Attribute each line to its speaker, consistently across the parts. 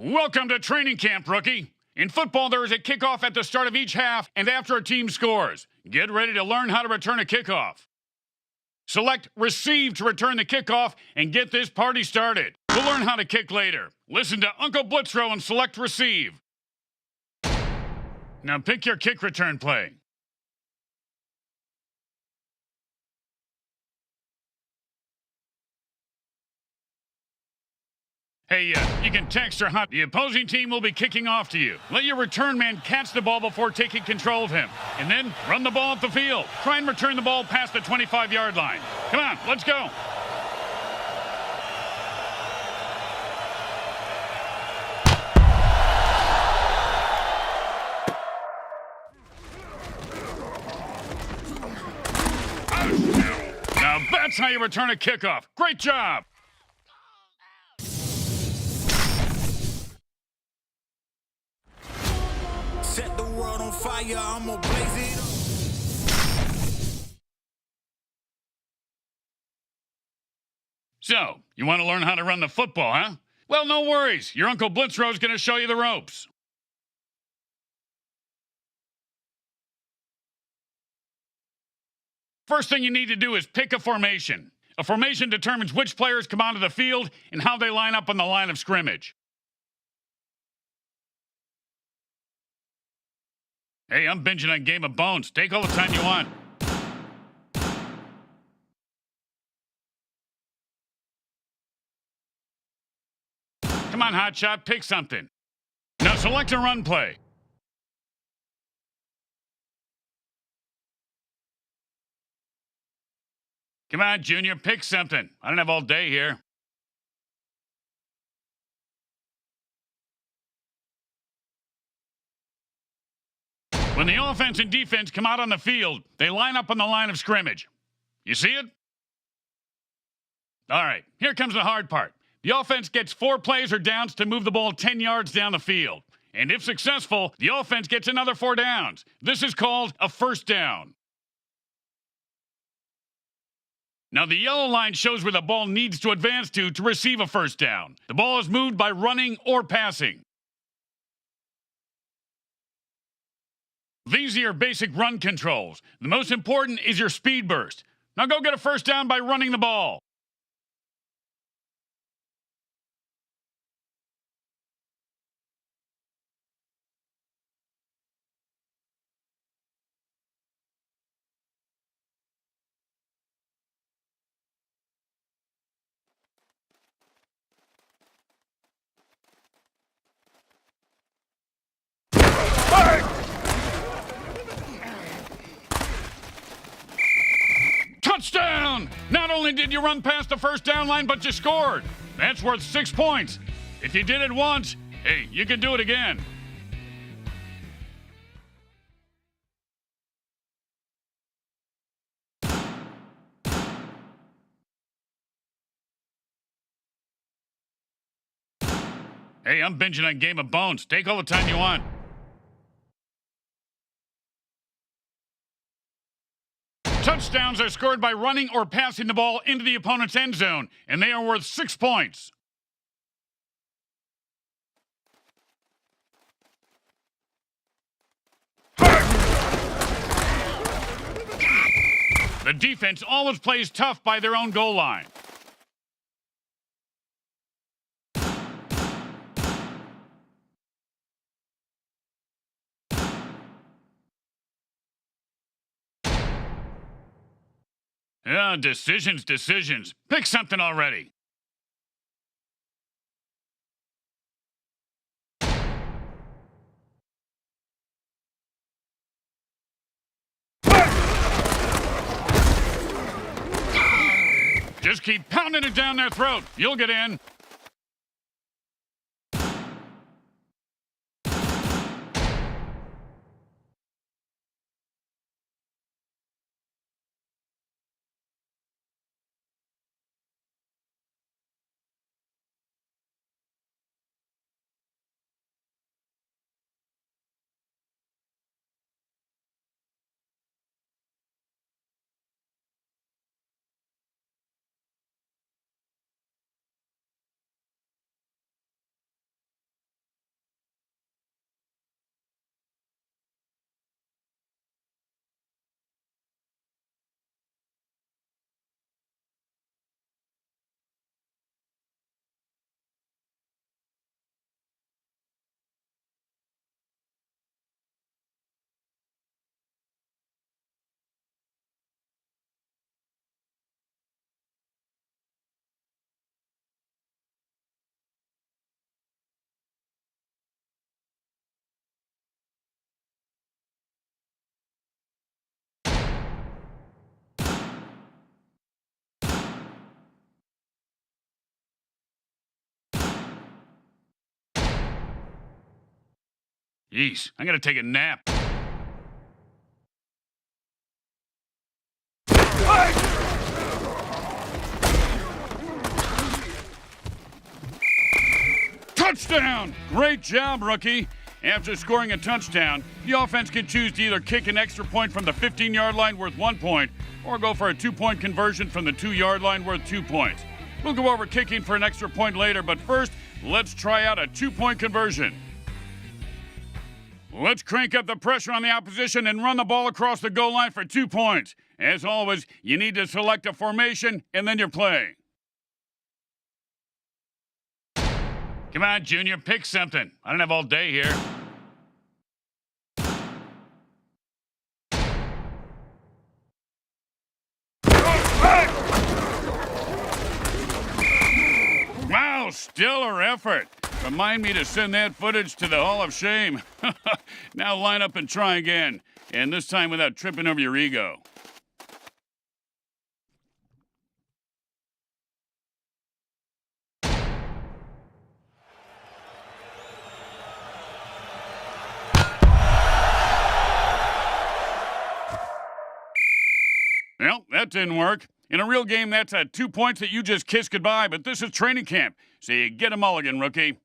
Speaker 1: Welcome to training camp, rookie. In football, there is a kickoff at the start of each half and after a team scores. Get ready to learn how to return a kickoff. Select Receive to return the kickoff and get this party started. We'll learn how to kick later. Listen to Uncle Blitzrow and select Receive. Now pick your kick return play. Hey, you can text or hunt. The opposing team will be kicking off to you. Let your return man catch the ball before taking control of him. And then run the ball up the field. Try and return the ball past the 25-yard line. Come on, let's go. Now that's how you return a kickoff. Great job.
Speaker 2: Set the world on fire, I'm gonna blaze it up.
Speaker 1: So, you want to learn how to run the football, huh? Well, no worries. Your Uncle Blitzrow's going to show you the ropes. First thing you need to do is pick a formation. A formation determines which players come onto the field and how they line up on the line of scrimmage. Hey, I'm binging on Game of Bones. Take all the time you want. Come on, hotshot, pick something. Now select a run play. Come on, Junior, pick something. I don't have all day here. When the offense and defense come out on the field, they line up on the line of scrimmage. You see it? All right, here comes the hard part. The offense gets 4 plays or downs to move the ball 10 yards down the field. And if successful, the offense gets another 4 downs. This is called a first down. Now, the yellow line shows where the ball needs to advance to receive a first down. The ball is moved by running or passing. These are your basic run controls. The most important is your speed burst. Now go get a first down by running the ball. Touchdown! Not only did you run past the first down line, but you scored. That's worth 6 points. If you did it once, hey, you can do it again. Hey, I'm binging on Game of Bones. Take all the time you want. Touchdowns are scored by running or passing the ball into the opponent's end zone, and they are worth 6 points. The defense always plays tough by their own goal line. Yeah, decisions. Pick something already. Just keep pounding it down their throat. You'll get in. Jeez, I'm going to take a nap. Touchdown! Great job, rookie. After scoring a touchdown, the offense can choose to either kick an extra point from the 15-yard line worth 1 point or go for a 2-point conversion from the 2-yard line worth 2 points. We'll go over kicking for an extra point later, but first, let's try out a 2-point conversion. Let's crank up the pressure on the opposition and run the ball across the goal line for 2 points. As always, you need to select a formation and then you're playing. Come on, Junior, pick something. I don't have all day here. Wow, stellar effort. Remind me to send that footage to the Hall of Shame. Now line up and try again. And this time without tripping over your ego. Well, that didn't work. In a real game, that's 2 points that you just kissed goodbye, but this is training camp, so you get a mulligan, rookie.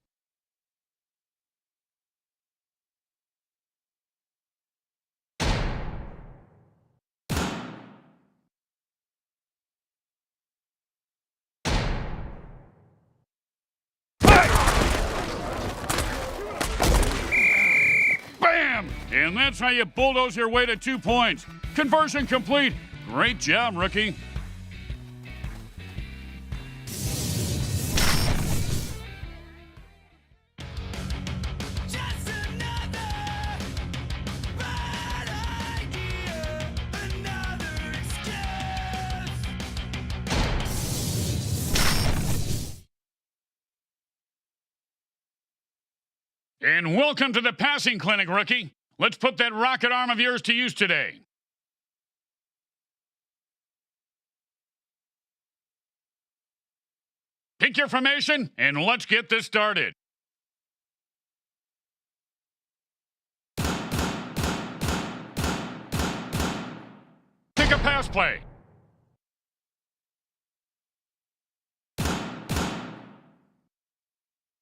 Speaker 1: Bam! And that's how you bulldoze your way to 2 points. Conversion complete. Great job, rookie.
Speaker 2: Just another bad idea, another excuse.
Speaker 1: And welcome to the passing clinic, rookie. Let's put that rocket arm of yours to use today. Pick your formation, and let's get this started. Pick a pass play.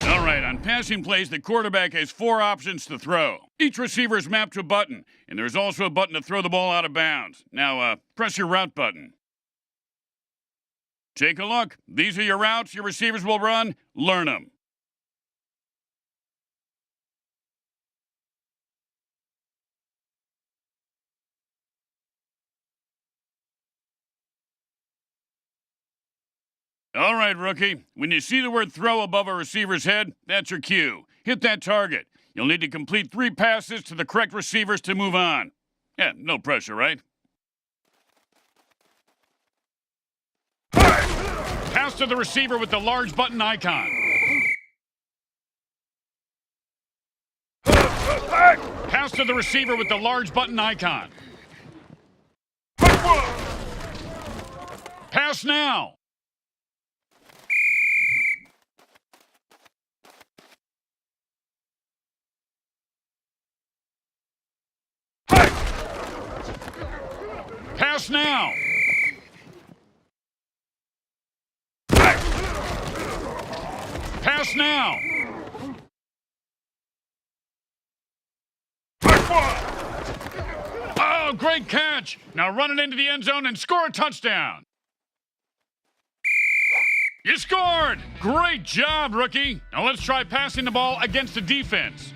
Speaker 1: All right, on passing plays, the quarterback has 4 options to throw. Each receiver is mapped to a button, and there's also a button to throw the ball out of bounds. Now, press your route button. Take a look. These are your routes your receivers will run. Learn them. All right, rookie. When you see the word throw above a receiver's head, that's your cue. Hit that target. You'll need to complete 3 passes to the correct receivers to move on. Yeah, no pressure, right? Pass to the receiver with the large button icon. Pass to the receiver with the large button icon. Pass now. Pass now. Pass now. Oh, great catch. Now run it into the end zone and score a touchdown. You scored. Great job, rookie. Now let's try passing the ball against the defense.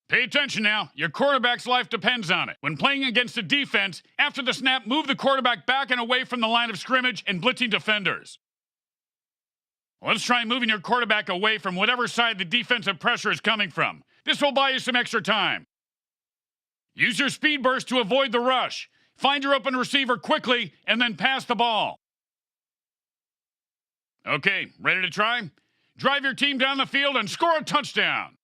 Speaker 1: Pay attention now. Your quarterback's life depends on it. When playing against a defense, after the snap, move the quarterback back and away from the line of scrimmage and blitzing defenders. Let's try moving your quarterback away from whatever side the defensive pressure is coming from. This will buy you some extra time. Use your speed burst to avoid the rush. Find your open receiver quickly and then pass the ball. Okay, ready to try? Drive your team down the field and score a touchdown.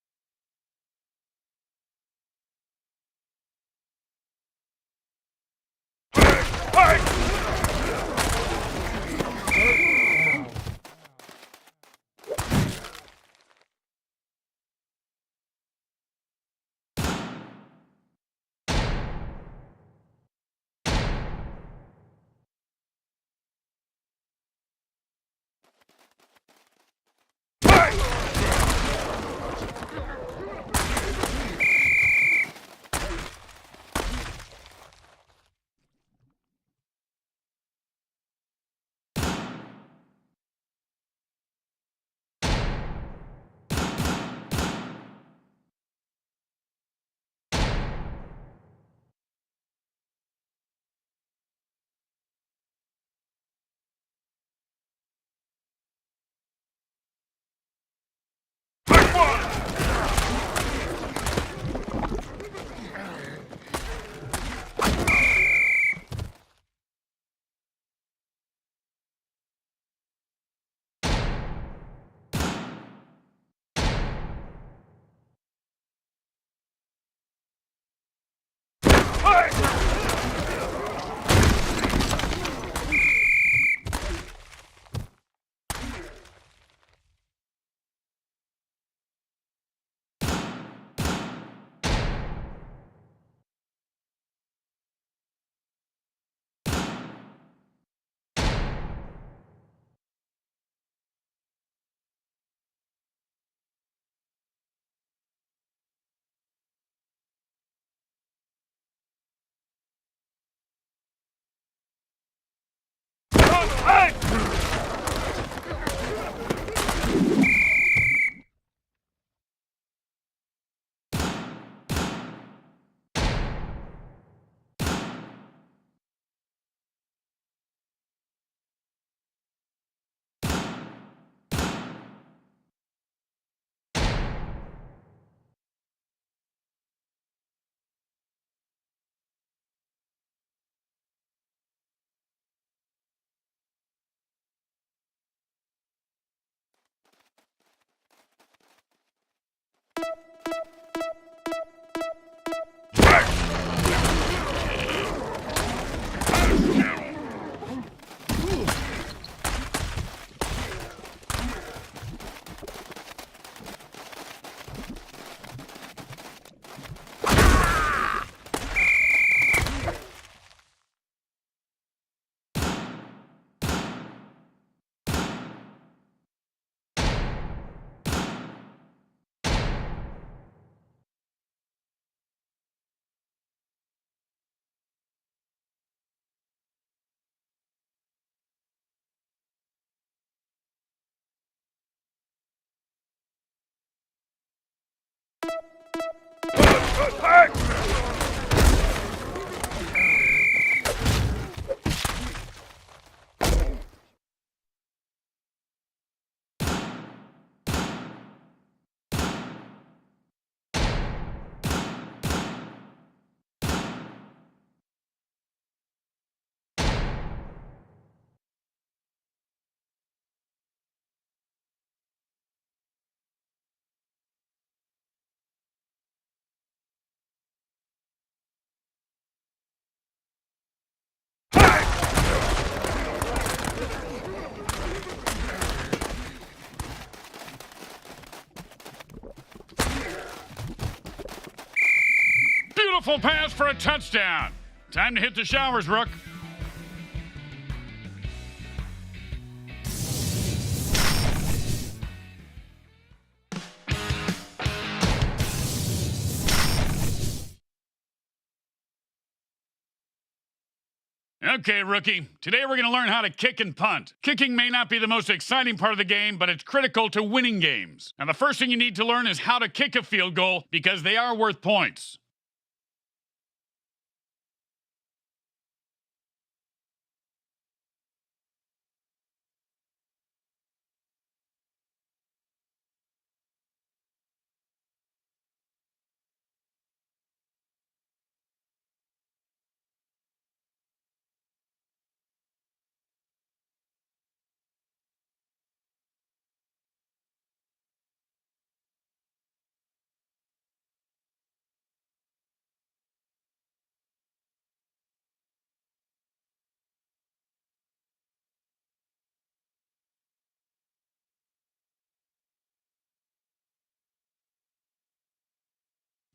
Speaker 1: Beautiful pass for a touchdown. Time to hit the showers, Rook. Okay, rookie. Today we're going to learn how to kick and punt. Kicking may not be the most exciting part of the game, but it's critical to winning games. Now, the first thing you need to learn is how to kick a field goal because they are worth points.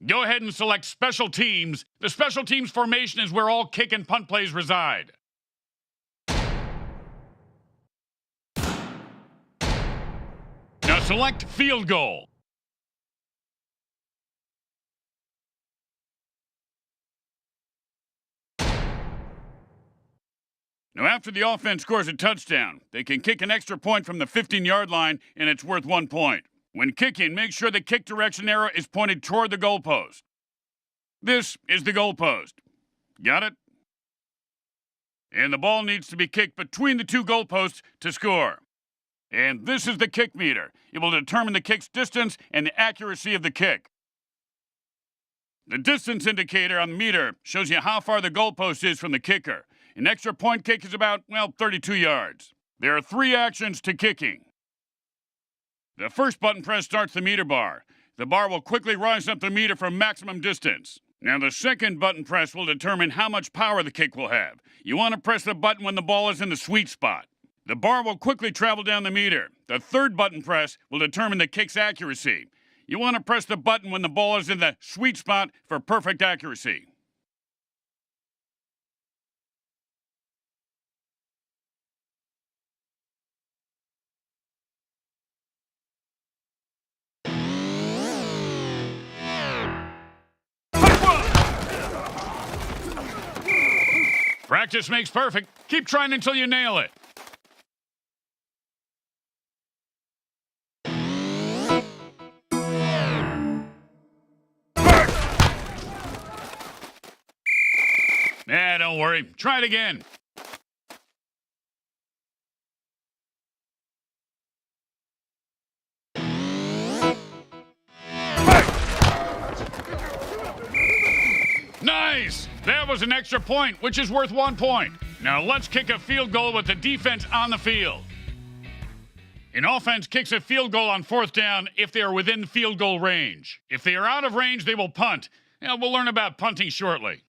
Speaker 1: Go ahead and select Special Teams. The Special Teams formation is where all kick and punt plays reside. Now select Field Goal. Now, after the offense scores a touchdown, they can kick an extra point from the 15-yard line, and it's worth 1 point. When kicking, make sure the kick direction arrow is pointed toward the goalpost. This is the goalpost. Got it? And the ball needs to be kicked between the two goalposts to score. And this is the kick meter. It will determine the kick's distance and the accuracy of the kick. The distance indicator on the meter shows you how far the goalpost is from the kicker. An extra point kick is about, 32 yards. There are 3 actions to kicking. The first button press starts the meter bar. The bar will quickly rise up the meter for maximum distance. Now, the second button press will determine how much power the kick will have. You want to press the button when the ball is in the sweet spot. The bar will quickly travel down the meter. The third button press will determine the kick's accuracy. You want to press the button when the ball is in the sweet spot for perfect accuracy. Practice makes perfect. Keep trying until you nail it. Don't worry. Try it again. Nice! That was an extra point, which is worth 1 point. Now let's kick a field goal with the defense on the field. An offense kicks a field goal on 4th down if they are within field goal range. If they are out of range, they will punt. We'll learn about punting shortly.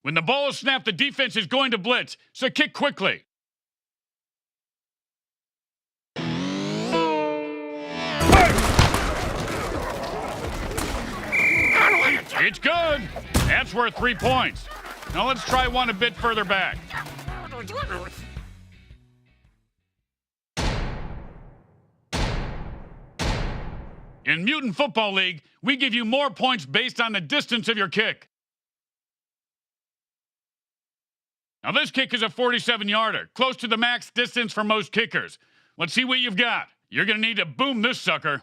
Speaker 1: When the ball is snapped, the defense is going to blitz, so kick quickly. It's good. That's worth 3 points. Now let's try one a bit further back. In Mutant Football League, we give you more points based on the distance of your kick. Now this kick is a 47-yarder, close to the max distance for most kickers. Let's see what you've got. You're going to need to boom this sucker.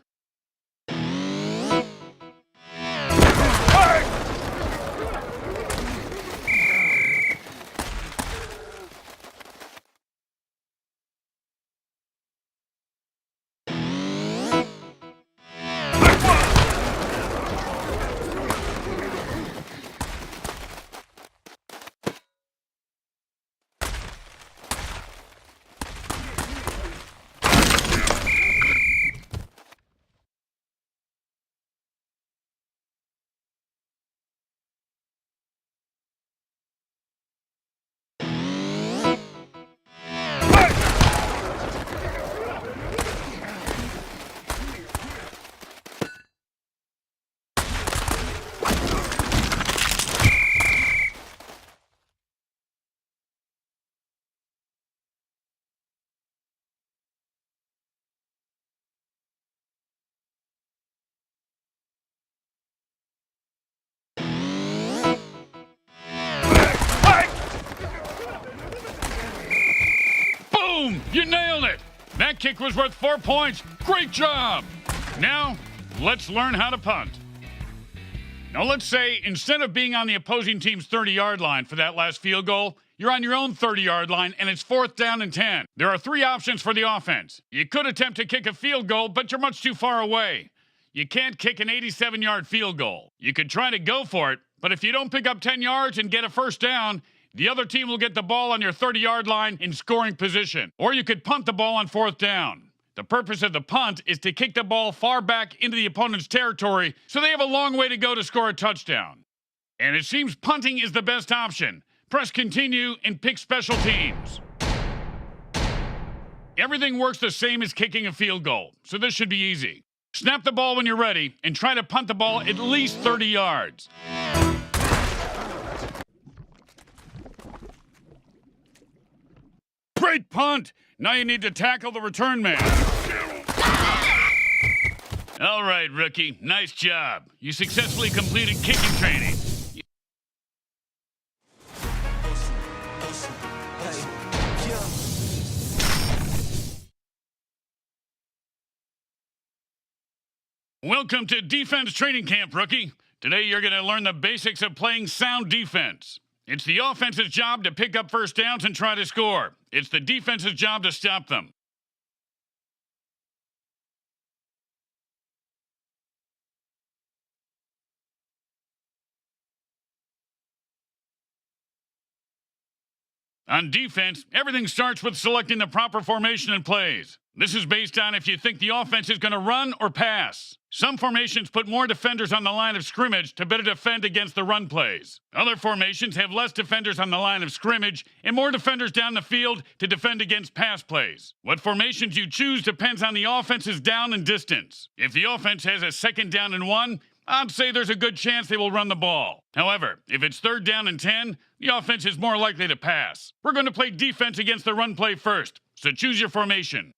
Speaker 1: Boom! You nailed it! That kick was worth 4 points. Great job! Now, let's learn how to punt. Now let's say instead of being on the opposing team's 30-yard line for that last field goal, you're on your own 30-yard line and it's 4th down and 10. There are 3 options for the offense. You could attempt to kick a field goal, but you're much too far away. You can't kick an 87-yard field goal. You could try to go for it, but if you don't pick up 10 yards and get a 1st down, the other team will get the ball on your 30-yard line in scoring position. Or you could punt the ball on 4th down. The purpose of the punt is to kick the ball far back into the opponent's territory so they have a long way to go to score a touchdown. And it seems punting is the best option. Press continue and pick special teams. Everything works the same as kicking a field goal, so this should be easy. Snap the ball when you're ready and try to punt the ball at least 30 yards. Great punt! Now you need to tackle the return man. All right, rookie. Nice job. You successfully completed kicking training. Welcome to Defense Training Camp, rookie. Today you're going to learn the basics of playing sound defense. It's the offense's job to pick up first downs and try to score. It's the defense's job to stop them. On defense, everything starts with selecting the proper formation and plays. This is based on if you think the offense is going to run or pass. Some formations put more defenders on the line of scrimmage to better defend against the run plays. Other formations have less defenders on the line of scrimmage and more defenders down the field to defend against pass plays. What formations you choose depends on the offense's down and distance. If the offense has a second down and 1, I'd say there's a good chance they will run the ball. However, if it's third down and 10, the offense is more likely to pass. We're going to play defense against the run play first, so choose your formation.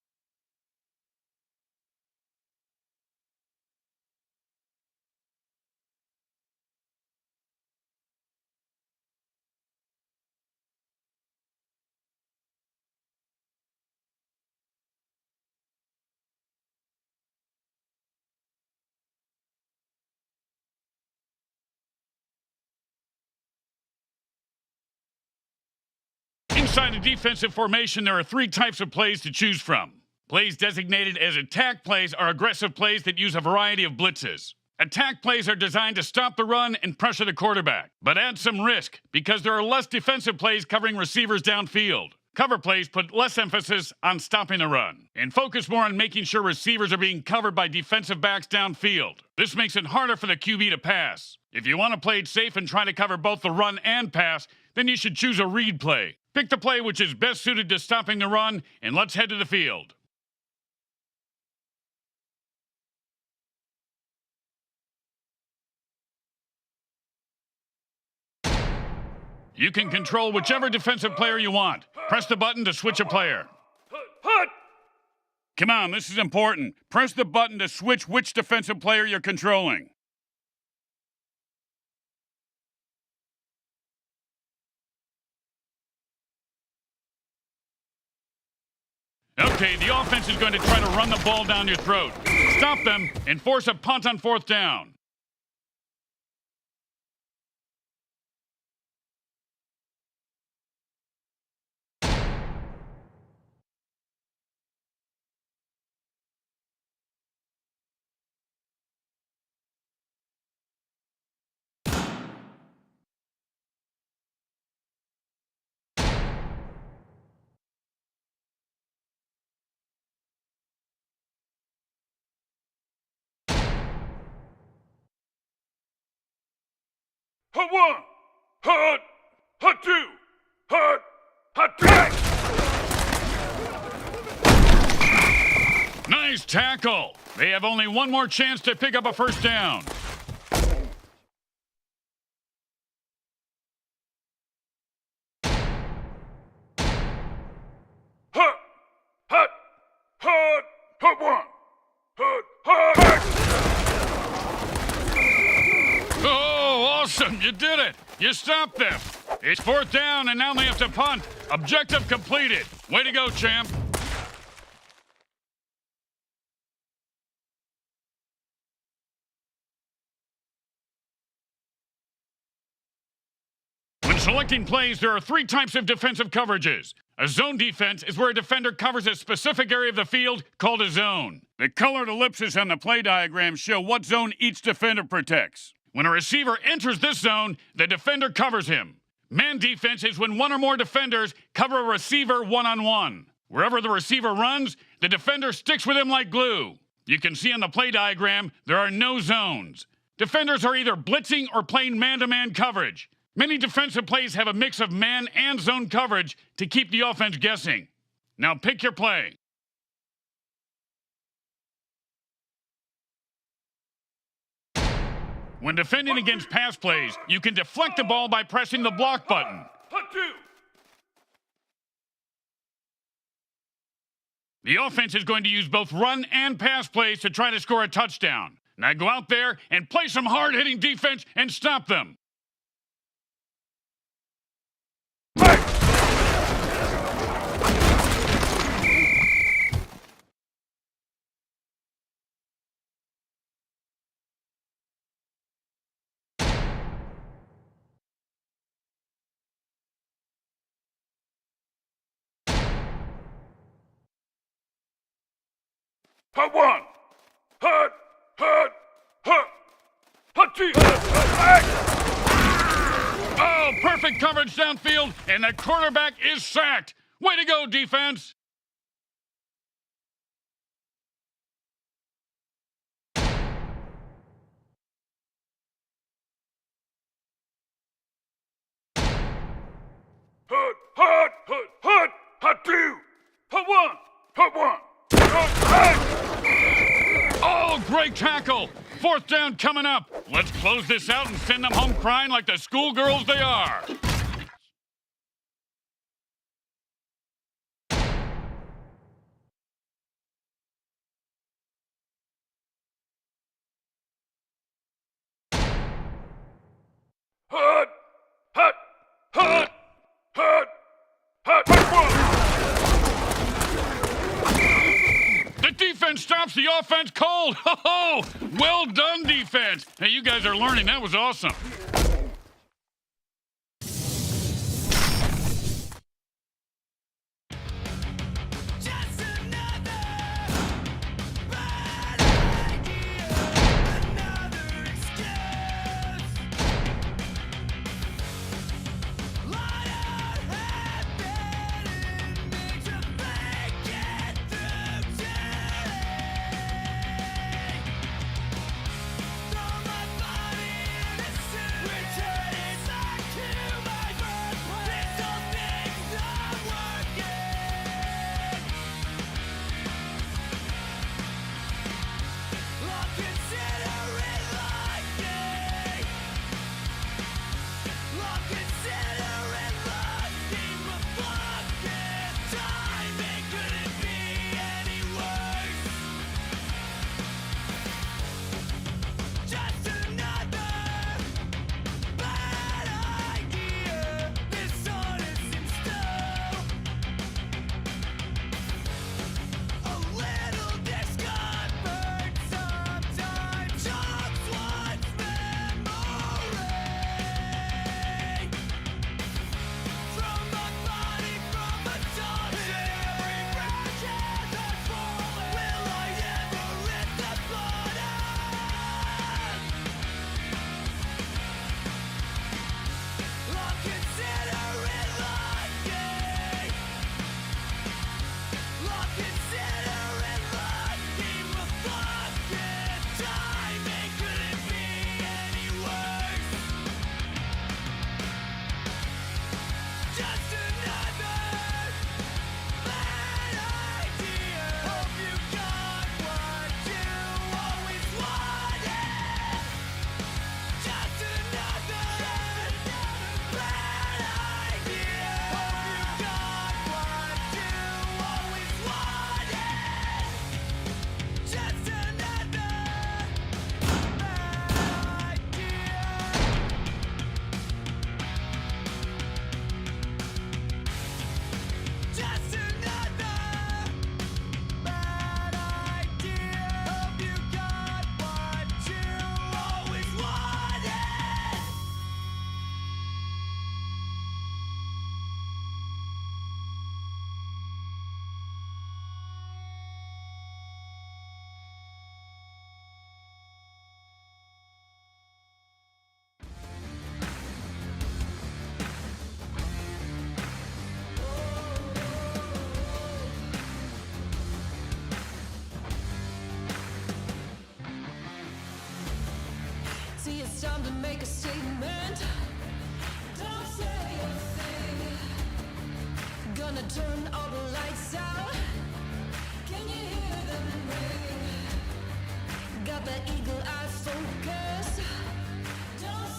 Speaker 1: Inside a defensive formation, there are 3 types of plays to choose from. Plays designated as attack plays are aggressive plays that use a variety of blitzes. Attack plays are designed to stop the run and pressure the quarterback, but add some risk because there are less defensive plays covering receivers downfield. Cover plays put less emphasis on stopping the run and focus more on making sure receivers are being covered by defensive backs downfield. This makes it harder for the QB to pass. If you want to play it safe and try to cover both the run and pass, then you should choose a read play. Pick the play which is best suited to stopping the run, and let's head to the field. You can control whichever defensive player you want. Press the button to switch a player. Come on, this is important. Press the button to switch which defensive player you're controlling. Okay, the offense is going to try to run the ball down your throat. Stop them and force a punt on 4th down.
Speaker 3: Hut 1, hut 2, hut 3.
Speaker 1: Nice tackle. They have only one more chance to pick up a first down.
Speaker 3: Hut 1, hut.
Speaker 1: Oh, awesome. You did it. You stopped them. It's 4th down, and now they have to punt. Objective completed. Way to go, champ. When selecting plays, there are 3 types of defensive coverages. A zone defense is where a defender covers a specific area of the field called a zone. The colored ellipses on the play diagram show what zone each defender protects. When a receiver enters this zone, the defender covers him. Man defense is when 1 or more defenders cover a receiver one-on-one. Wherever the receiver runs, the defender sticks with him like glue. You can see on the play diagram, there are no zones. Defenders are either blitzing or playing man-to-man coverage. Many defensive plays have a mix of man and zone coverage to keep the offense guessing. Now pick your play. When defending against pass plays, you can deflect the ball by pressing the block button.
Speaker 3: Hut 2.
Speaker 1: The offense is going to use both run and pass plays to try to score a touchdown. Now go out there and play some hard-hitting defense and stop them.
Speaker 3: Hut 1. Hut. Hut. Hut. Hut 2. Hut.
Speaker 1: Oh, perfect coverage downfield, and the quarterback is sacked. Way to go, defense.
Speaker 3: Hut. Hut. Hut. Hut. Hut 2. Hut 1. Hut 1. Hut.
Speaker 1: Oh, great tackle. 4th down coming up. Let's close this out and send them home crying like the schoolgirls they are.
Speaker 3: Hut. Hut. Hut. Hut. Hut. Hut 1.
Speaker 1: The defense stops the offense cold. Ho-ho! Well done, defense. Hey, you guys are learning. That was awesome.
Speaker 4: See, it's time to make a statement. Don't say a thing. Gonna turn all the lights out. Can you hear them ring? Got that eagle eye focus.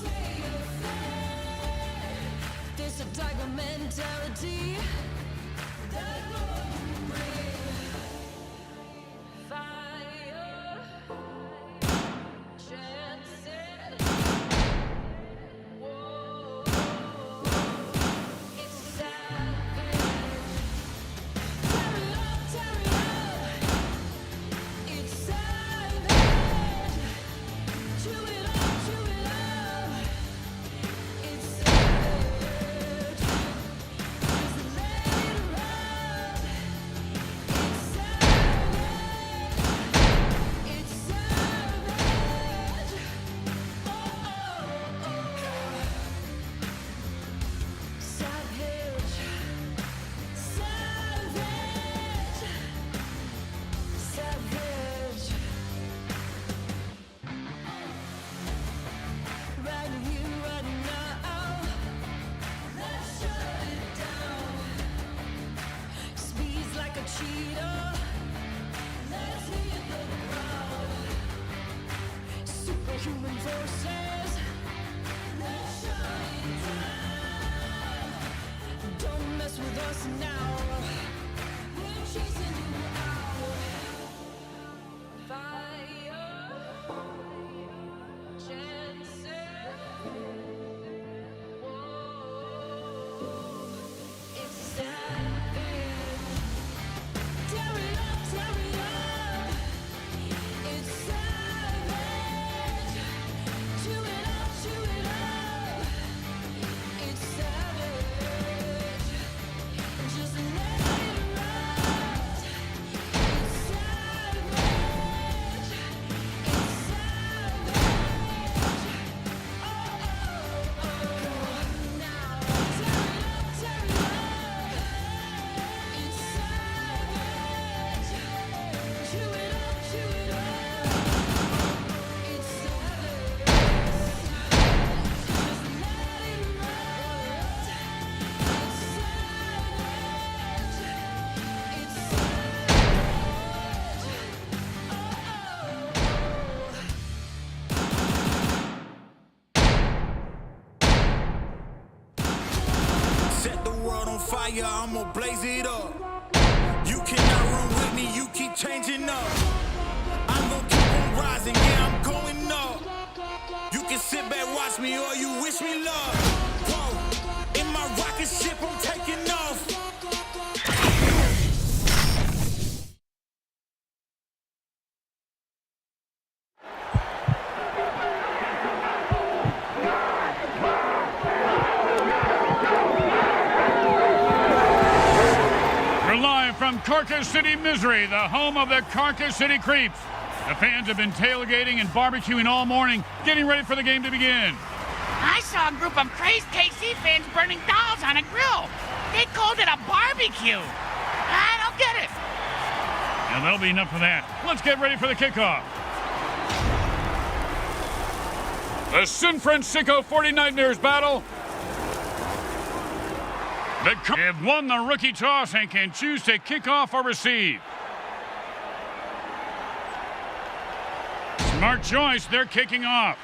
Speaker 4: say a thing. There's a tiger mentality that won't bring fire, chances. Whoa, it's savage. Tear it up, it's savage. Chew it up, it's savage. Just let it ride. It's savage. It's savage. Oh, oh, oh. Savage. Savage. Savage. Right here, right now. Let's shut it down. Speeds like a cheetah. Let's hit the ground. Superhuman forces. Let's shut it down. Don't mess with us now. We're chasing you out. Fire, chances. Whoa, it's savage. Tear it up. It's savage. Chew it up. It's savage. Just let it ride. It's savage. It's savage. Oh, oh, oh. Now tear it up. It's savage. Chew it up. It's savage. Just let it ride. It's savage. It's
Speaker 2: Set the world on fire, I'ma blaze it up. You cannot run with me, you keep changing up. I'm gonna keep on rising, yeah, I'm going up. You can sit back, watch me, or you wish me luck. Whoa, in my rocket ship, I'm taking off.
Speaker 1: We're live from Carcass City, Missouri, the home of the Carcass City Creeps. The fans have been tailgating and barbecuing all morning, getting ready for the game to begin.
Speaker 5: I saw a group of crazed KC fans burning dolls on a grill. They called it a barbecue. I don't get it.
Speaker 1: Now, that'll be enough of that. Let's get ready for the kickoff. The San Francisco 49ers battle. The Cubs have won the rookie toss and can choose to kick off or receive. Smart choice, they're kicking off.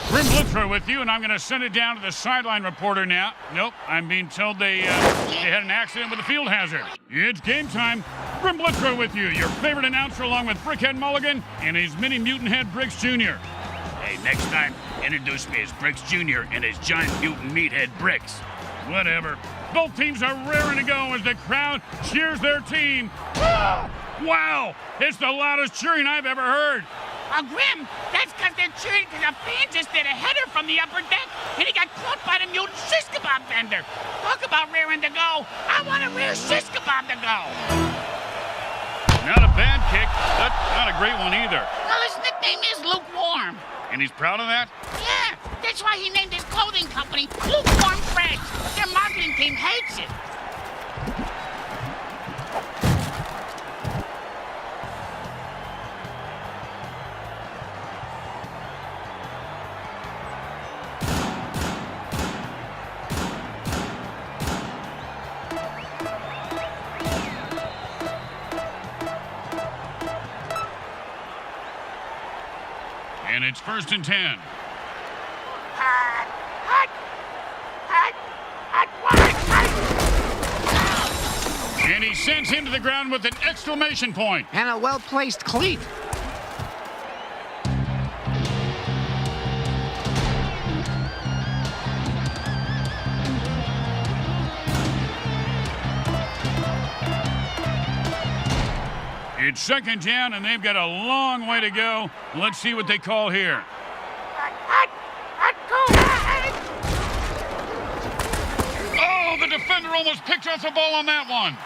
Speaker 1: Grim Blitzer with you, and I'm going to send it down to the sideline reporter now. Nope, I'm being told they had an accident with a field hazard. It's game time. Grim Blitzer with you, your favorite announcer along with Brickhead Mulligan and his mini mutant head Briggs Jr.
Speaker 3: Hey, next time, introduce me as Bricks Jr. and his giant mutant meathead Bricks.
Speaker 1: Whatever. Both teams are raring to go as the crowd cheers their team. Ah! Wow, it's the loudest cheering I've ever heard.
Speaker 5: Grim, that's because they're cheering because a fan just did a header from the upper deck and he got caught by the mutant shish kebab vendor. Talk about raring to go. I want a rear shish kebab to go.
Speaker 1: Not a bad kick, but not a great one either.
Speaker 5: Well, his nickname is Lukewarm.
Speaker 1: And he's proud of that?
Speaker 5: Yeah, that's why he named his clothing company Lukewarm Fred's. Their marketing team hates it.
Speaker 1: And it's 1st and 10. sends him to the ground with an exclamation point.
Speaker 6: And a well-placed cleat.
Speaker 1: It's second down, and they've got a long way to go. Let's see what they call here. Oh, the defender almost picked off the ball on that one.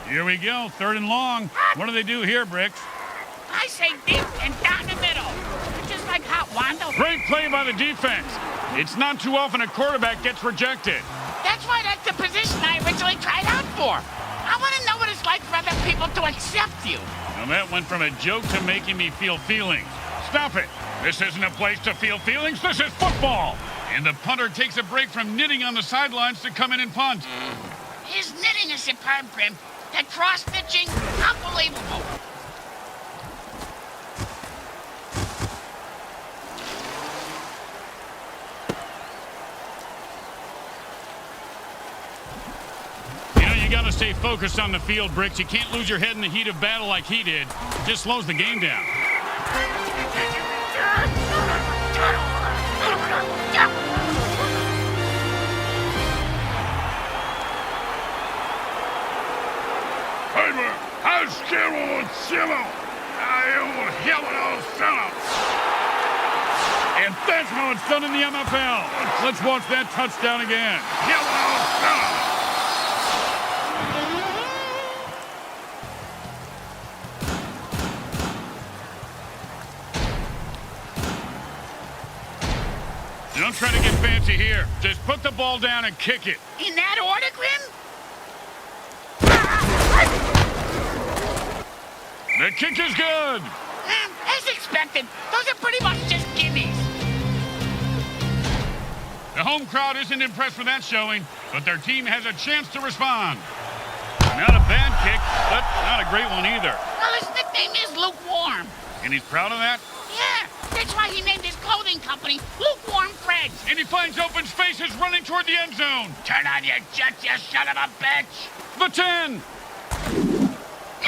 Speaker 1: Here we go, third and long. What do they do here, Bricks?
Speaker 5: I say deep and down the middle. Just like Hot Wando.
Speaker 1: Great play by the defense. It's not too often a quarterback gets rejected.
Speaker 5: That's why that's the position I originally tried out for. I want to know what it's like for other people to accept you.
Speaker 1: Now that went from a joke to making me feel feelings. Stop it. This isn't a place to feel feelings. This is football. And the punter takes a break from knitting on the sidelines to come in and punt.
Speaker 5: His knitting is superb, Grim. That cross-stitching, unbelievable.
Speaker 1: You got to stay focused on the field, Bricks. You can't lose your head in the heat of battle like he did. It just slows the game down.
Speaker 3: Hey man, how's Carol and Silo? I will hear what I'll sell.
Speaker 1: And that's how it's done in the NFL. Let's watch that touchdown again.
Speaker 3: Hear what I'll sell.
Speaker 1: Don't try to get fancy here. Just put the ball down and kick it.
Speaker 5: In that order, Grim?
Speaker 1: The kick is good.
Speaker 5: As expected, those are pretty much just gimmies.
Speaker 1: The home crowd isn't impressed with that showing, but their team has a chance to respond. Not a bad kick, but not a great one either.
Speaker 5: Well, his nickname is Lukewarm.
Speaker 1: And he's proud of that?
Speaker 5: Yeah, that's why he named his clothing company Lukewarm Freds.
Speaker 1: And he finds open spaces running toward the end zone.
Speaker 5: Turn on your jets, you son of a bitch.
Speaker 1: The 10.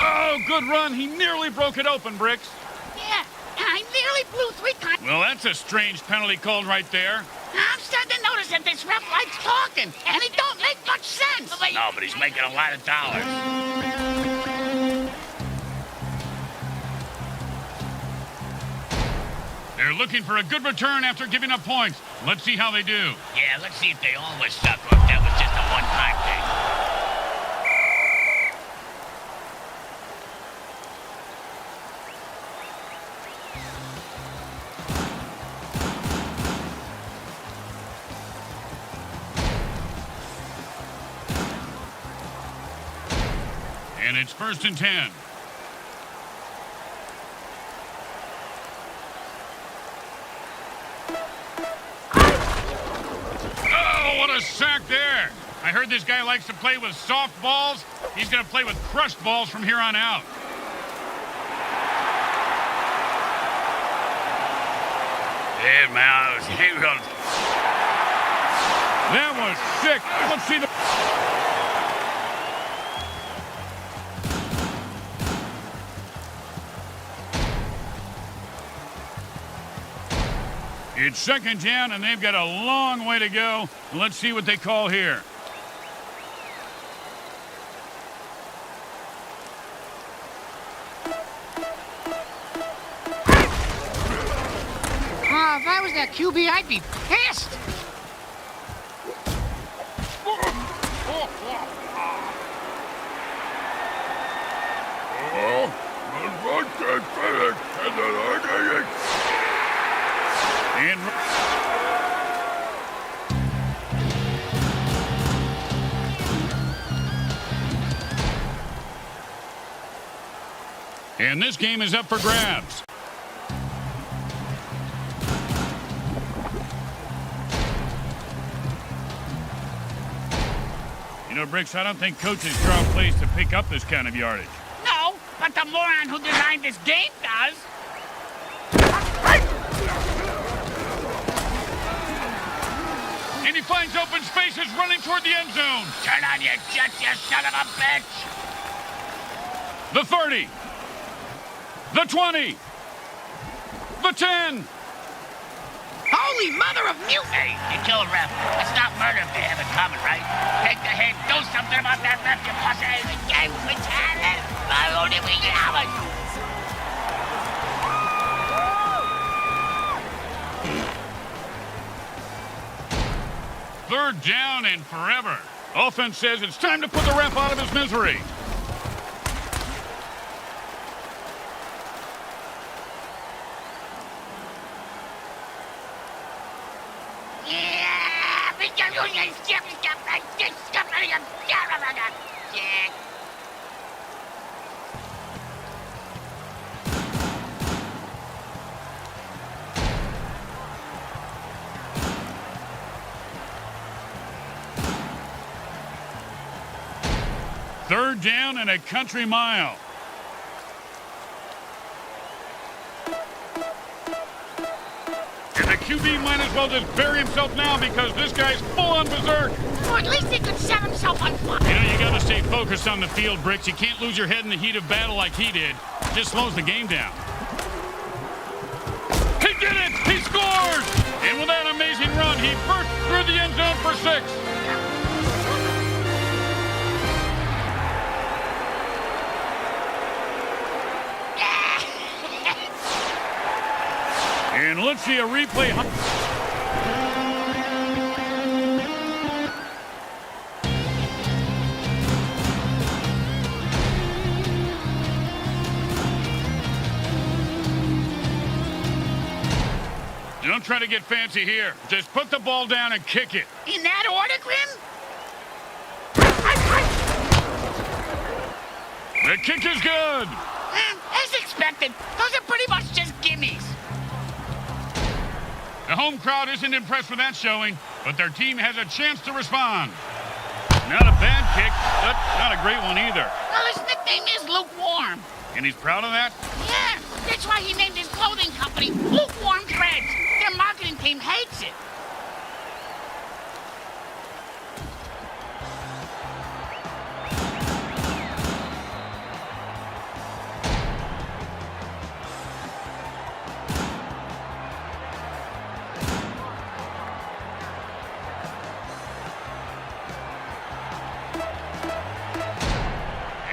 Speaker 1: Oh, good run. He nearly broke it open, Bricks.
Speaker 5: Yeah, and I nearly blew 3 times.
Speaker 1: Well, that's a strange penalty called right there.
Speaker 5: I'm starting to notice that this ref likes talking, and it don't make much sense.
Speaker 3: No, but he's making a lot of dollars.
Speaker 1: They're looking for a good return after giving up points. Let's see how they do.
Speaker 3: Yeah, let's see if they always suck or if that was just a one-time thing.
Speaker 1: And it's 1st and 10. Oh, what a sack there. I heard this guy likes to play with soft balls. He's going to play with crushed balls from here on out.
Speaker 3: Yeah, man,
Speaker 1: That was sick. Let's see the... It's second down, and they've got a long way to go. Let's see what they call here.
Speaker 6: If I was that QB, I'd be pissed.
Speaker 1: And this game is up for grabs. You know, Bricks, I don't think coaches draw plays to pick up this kind of yardage.
Speaker 5: No, but the moron who designed this game does.
Speaker 1: And he finds open spaces running toward the end zone.
Speaker 5: Turn on your jets, you son of a bitch!
Speaker 1: The 30. The 20. The 10.
Speaker 6: Holy mother of mute!
Speaker 5: Hey, you killed ref. That's not murder if they have it coming, right? Take the hit. Do something about that ref, you pussy. The game was handed. I only we get out.
Speaker 1: Third down and forever. Offense says it's time to put the ref out of his misery. Third down and a country mile. And the QB might as well just bury himself now because this guy's full on berserk.
Speaker 5: Or at least he could set himself on fire.
Speaker 1: You know, you got to stay focused on the field, Bricks. You can't lose your head in the heat of battle like he did. It just slows the game down. He did it! He scores! And with that amazing run, he burst through the end zone for 6. And let's see a replay. Don't try to get fancy here. Just put the ball down and kick it.
Speaker 5: In that order, Grim?
Speaker 1: The kick is good.
Speaker 5: As expected, those are pretty much just gimmies.
Speaker 1: The home crowd isn't impressed with that showing, but their team has a chance to respond. Not a bad kick, but not a great one either.
Speaker 5: Well, his nickname is Lukewarm.
Speaker 1: And he's proud of that?
Speaker 5: Yeah, that's why he named his clothing company Lukewarm Threads. Their marketing team hates it.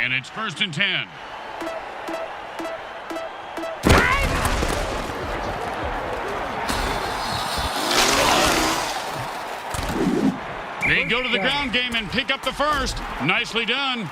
Speaker 1: And it's 1st and 10. They go to the ground game and pick up the first. Nicely done.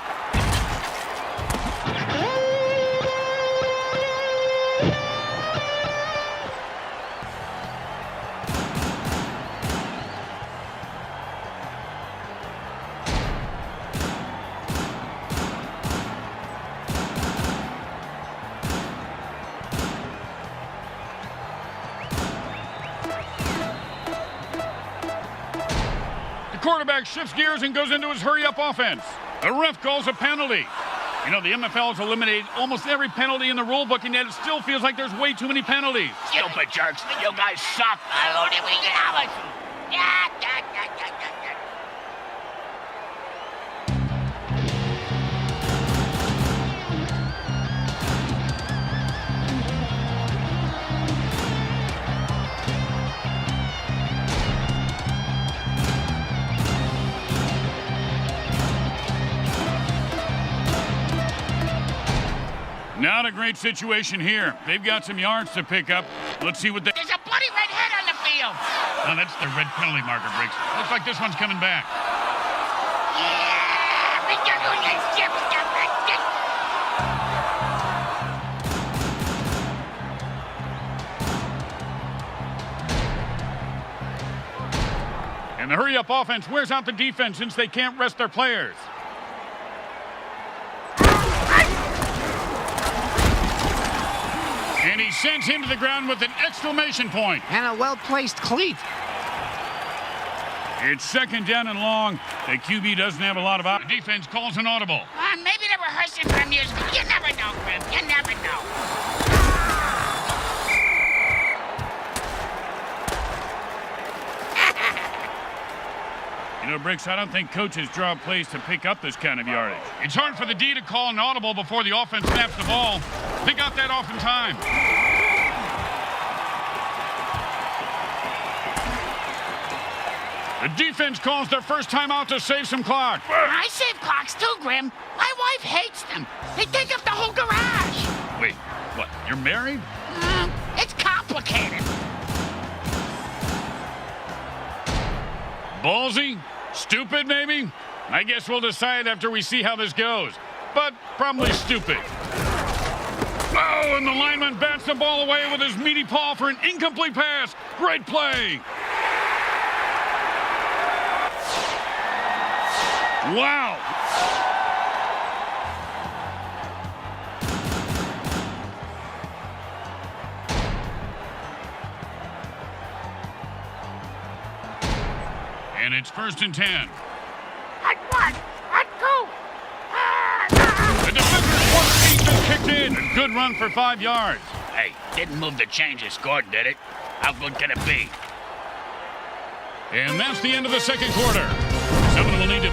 Speaker 1: Quarterback shifts gears and goes into his hurry-up offense. The ref calls a penalty. You know, the MFL has eliminated almost every penalty in the rule book, and yet it still feels like there's way too many penalties.
Speaker 5: Stupid jerks, you guys suck.
Speaker 1: Not a great situation here. They've got some yards to pick up. Let's see what they...
Speaker 5: There's a bloody red head on the field.
Speaker 1: Oh, that's the red penalty marker, Briggs. Looks like this one's coming back. And the hurry-up offense wears out the defense since they can't rest their players. And he sends him to the ground with an exclamation point.
Speaker 6: And a well-placed cleat.
Speaker 1: It's second down and long. The QB doesn't have a lot of options. The defense calls an audible.
Speaker 5: Maybe they rehearsed it from years ago. You never know, Grim. You never know.
Speaker 1: You know, Bricks, I don't think coaches draw plays to pick up this kind of yardage. It's hard for the D to call an audible before the offense snaps the ball. They got that off in time. The defense calls their first timeout to save some clock.
Speaker 5: I save clocks too, Grim. My wife hates them. They take up the whole garage.
Speaker 1: Wait, what? You're married?
Speaker 5: It's complicated.
Speaker 1: Ballsy? Stupid, maybe? I guess we'll decide after we see how this goes. But probably stupid. Oh, and the lineman bats the ball away with his meaty paw for an incomplete pass. Great play. Wow. And it's 1st and 10.
Speaker 5: At one, at two.
Speaker 1: The defender's one feet just kicked in. A good run for 5 yards.
Speaker 5: Hey, didn't move the changes, scored, did it? How good can it be?
Speaker 1: And that's the end of the second quarter. Someone will need to...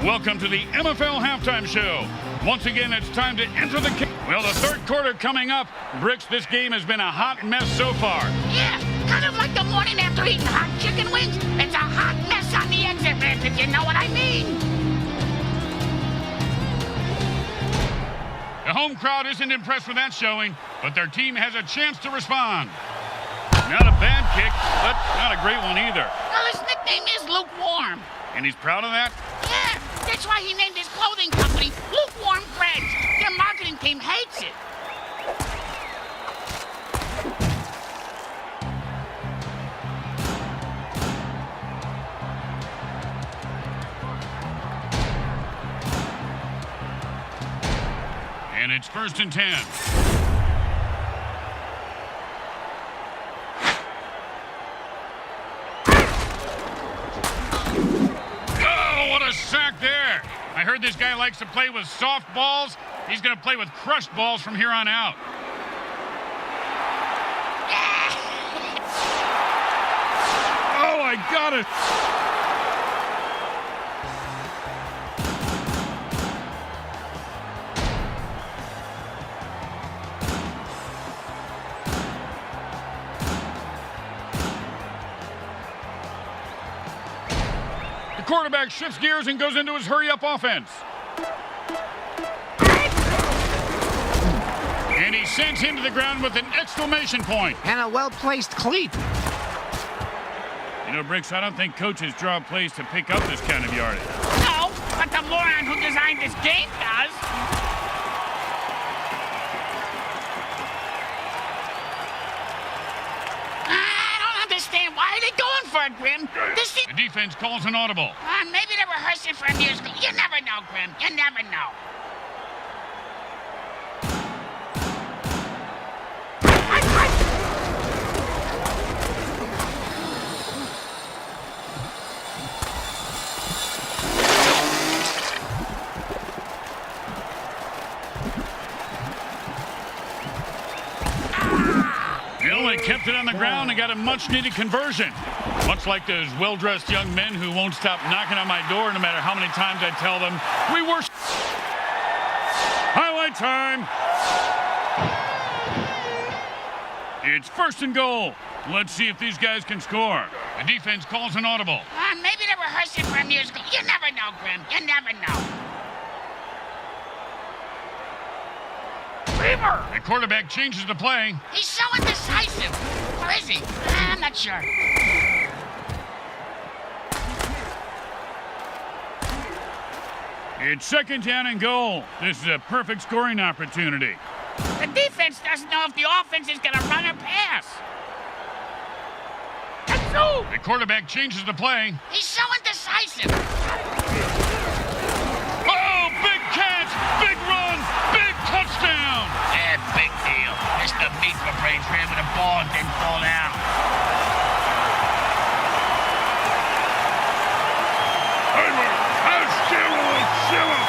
Speaker 1: Welcome to the MFL Halftime Show. Once again, it's time to enter the... Well, the third quarter coming up. Bricks, this game has been a hot mess so far.
Speaker 5: Yeah, kind of like the morning after eating hot chicken wings. It's a hot mess on the exit ramp, if you know what I mean.
Speaker 1: The home crowd isn't impressed with that showing, but their team has a chance to respond. Not a bad kick, but not a great one either.
Speaker 5: Well, his nickname is Lukewarm.
Speaker 1: And he's proud of that?
Speaker 5: Yeah, that's why he named his clothing company Lukewarm Breads. Their marketing team hates it.
Speaker 1: And it's 1st and 10. Sack there. I heard this guy likes to play with soft balls. He's going to play with crushed balls from here on out. Oh, I got it. Quarterback shifts gears and goes into his hurry-up offense. And he sends him to the ground with an exclamation point.
Speaker 6: And a well-placed cleat.
Speaker 1: You know, Bricks, I don't think coaches draw plays to pick up this kind of yardage.
Speaker 5: No, but the moron who designed this game does. Why are they going for it, Grim?
Speaker 1: The defense calls an audible.
Speaker 5: Maybe they rehearsed it from years ago. You never know, Grim. You never know.
Speaker 1: They kept it on the ground and got a much-needed conversion. Much like those well-dressed young men who won't stop knocking on my door no matter how many times I tell them, we were... Highlight time! It's 1st and goal. Let's see if these guys can score. The defense calls an audible.
Speaker 5: Maybe they rehearsed it from years ago. You never know, Grim. You never know.
Speaker 1: The quarterback changes the play.
Speaker 5: He's so indecisive. Or is he? I'm not sure.
Speaker 1: It's 2nd down and goal. This is a perfect scoring opportunity.
Speaker 5: The defense doesn't know if the offense is going to run or pass.
Speaker 1: The quarterback changes the play.
Speaker 5: He's so indecisive.
Speaker 1: Oh, big catch, big run, big touchdown.
Speaker 5: Big deal. Mr. Meat for Brains ran with a ball and didn't fall down.
Speaker 3: Heimer has Skirbo Zilla.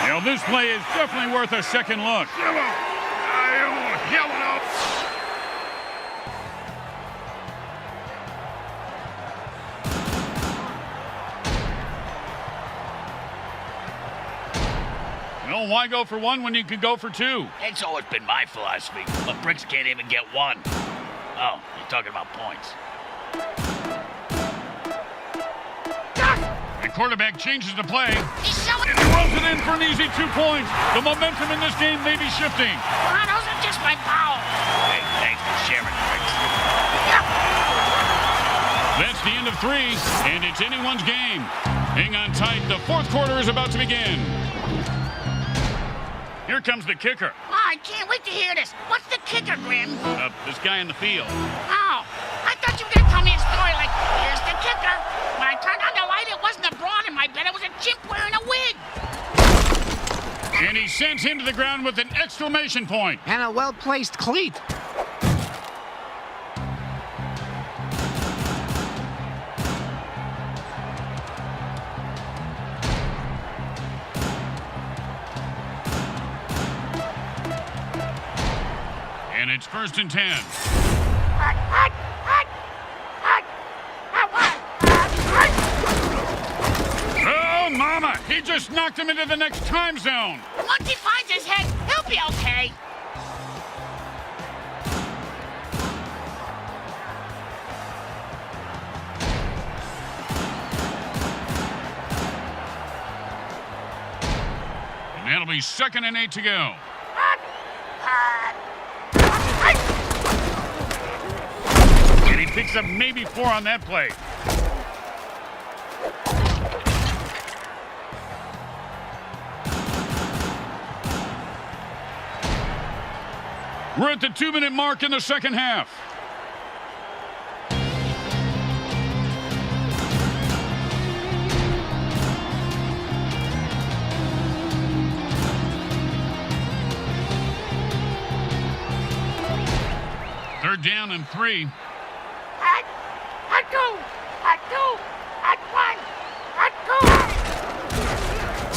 Speaker 1: You know, this play is definitely worth a second look.
Speaker 3: Zilla. I will hell it up.
Speaker 1: Well, why go for one when you could go for two?
Speaker 5: It's always been my philosophy, but Bricks can't even get one. Oh, you're talking about points.
Speaker 1: The quarterback changes the play.
Speaker 6: He's showing.
Speaker 1: And he runs it in for an easy 2 points. The momentum in this game may be shifting.
Speaker 6: Oh, those are just my bowels.
Speaker 5: Hey, thanks for sharing, Bricks.
Speaker 1: That's the end of 3, and it's anyone's game. Hang on tight. The fourth quarter is about to begin. Here comes the kicker.
Speaker 6: Oh, I can't wait to hear this. What's the kicker, Grim?
Speaker 1: This guy in the field.
Speaker 6: Oh, I thought you were going to tell me a story like, here's the kicker. When I turned on the light, it wasn't a broad in my bed. It was a chimp wearing a wig.
Speaker 1: And he sends him to the ground with an exclamation point.
Speaker 7: And a well-placed cleat.
Speaker 1: And it's 1st and 10. Oh, mama! He just knocked him into the next time zone.
Speaker 6: Once he finds his head, he'll be okay.
Speaker 1: And that'll be 2nd and 8 to go. And he picks up maybe 4 on that play. We're at the 2-minute mark in the second half. Third down and 3.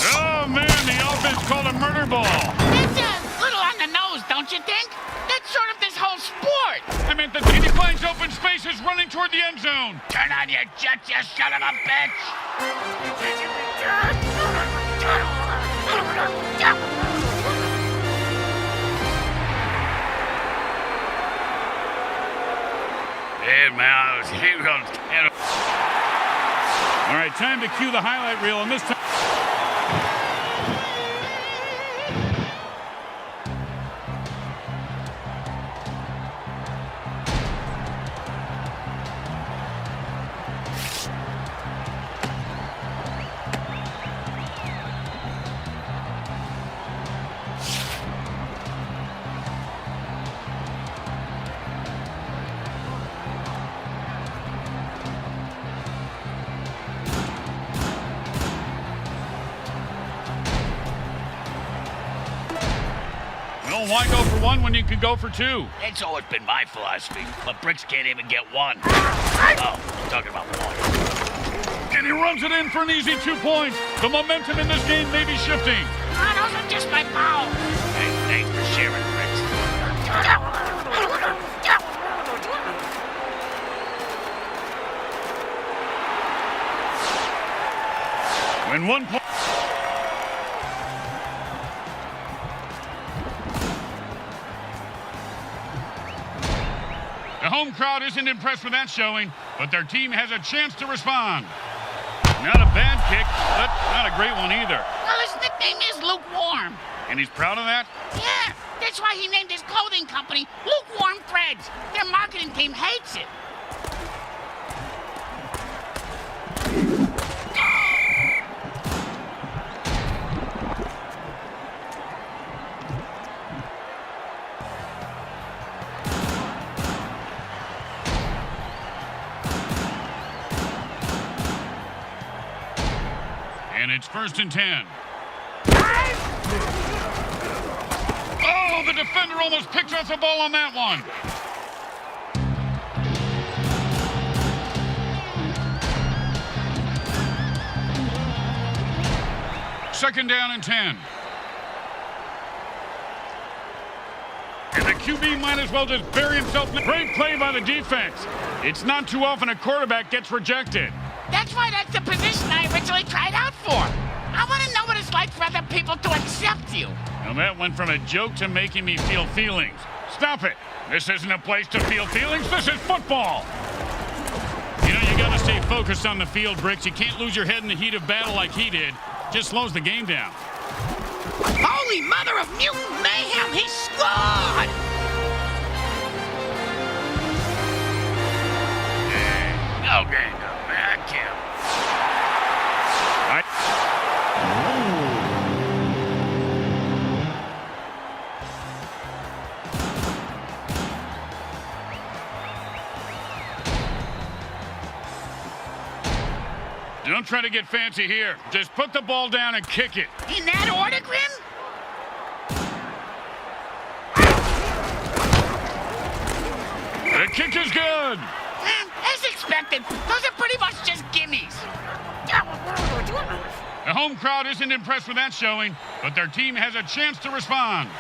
Speaker 1: Oh, man, the offense called a murder ball.
Speaker 6: It's a little on the nose, don't you think? That's sort of this whole sport.
Speaker 1: I meant the team finds open spaces running toward the end zone.
Speaker 5: Turn on your jets, you son of a bitch! Hey, man, he runs terrible.
Speaker 1: All right, time to cue the highlight reel, and this time... Well, why go for one when you could go for 2?
Speaker 5: It's always been my philosophy, but Bricks can't even get one. Oh, you're talking about points.
Speaker 1: And he runs it in for an easy 2 points. The momentum in this game may be shifting.
Speaker 6: Oh, those are just my bowels.
Speaker 5: Hey, thanks for sharing, Bricks.
Speaker 1: When 1 point... The home crowd isn't impressed with that showing, but their team has a chance to respond. Not a bad kick, but not a great one either.
Speaker 6: Well, his nickname is Lukewarm.
Speaker 1: And he's proud of that?
Speaker 6: Yeah, that's why he named his clothing company Lukewarm Threads. Their marketing team hates it.
Speaker 1: And it's 1st and 10. Oh, the defender almost picked off the ball on that one. Second down and 10. And the QB might as well just bury himself. Great play by the defense. It's not too often a quarterback gets rejected.
Speaker 6: That's why that's the position I originally tried out for. I want to know what it's like for other people to accept you.
Speaker 1: Now that went from a joke to making me feel feelings. Stop it. This isn't a place to feel feelings. This is football. You know, you got to stay focused on the field, Bricks. You can't lose your head in the heat of battle like he did. Just slows the game down.
Speaker 6: Holy mother of mutant mayhem, he scored!
Speaker 5: Okay, no, man, I can't.
Speaker 1: Don't try to get fancy here. Just put the ball down and kick it.
Speaker 6: In that order, Grim?
Speaker 1: The kick is good.
Speaker 6: As expected, those are pretty much just gimmies.
Speaker 1: The home crowd isn't impressed with that showing, but their team has a chance to respond.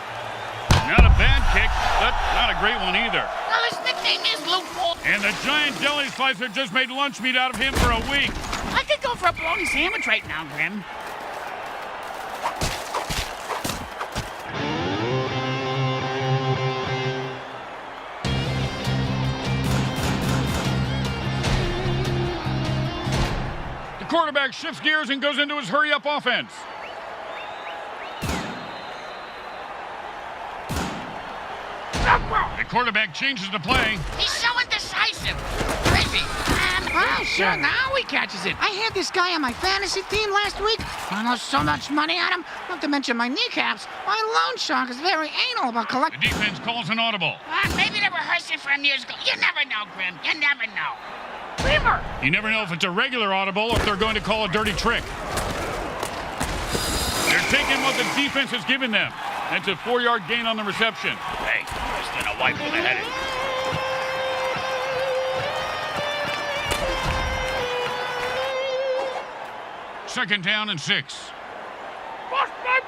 Speaker 1: Not a bad kick, but not a great one either.
Speaker 6: Well, his nickname is Loophole.
Speaker 1: And the giant deli slicer just made lunch meat out of him for a week.
Speaker 6: I could go for a bologna sandwich right now, Grim.
Speaker 1: The quarterback shifts gears and goes into his hurry-up offense. The quarterback changes the play.
Speaker 6: He's so indecisive. Crazy. Oh, sure, now he catches it. I had this guy on my fantasy team last week. I lost so much money on him, not to mention my kneecaps. My loan shark is very anal about
Speaker 1: The
Speaker 6: collecting.
Speaker 1: defense calls an audible.
Speaker 6: Maybe they rehearsed it from years ago. You never know, Grim. You never know. Grimmer!
Speaker 1: You never know if it's a regular audible or if they're going to call a dirty trick. They're taking what the defense has given them. That's a 4-yard gain on the reception.
Speaker 5: Hey, just gonna wipe with the headed.
Speaker 1: Second down and 6.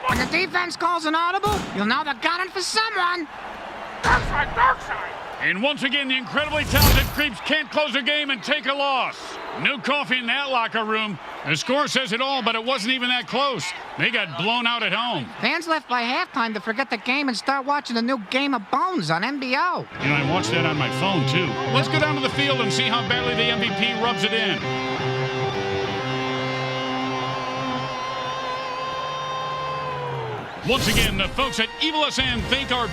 Speaker 6: When the defense calls an audible, you'll know they're gunning for someone. Dark side, dark side.
Speaker 1: And once again, the incredibly talented Creeps can't close a game and take a loss. No coffee in that locker room. The score says it all, but it wasn't even that close. They got blown out at home.
Speaker 6: Fans left by halftime to forget the game and start watching the new Game of Bones on NBO.
Speaker 1: You know, I watched that on my phone, too. Let's go down to the field and see how badly the MVP rubs it in. Once again, the folks at Evil SN thank our viewers.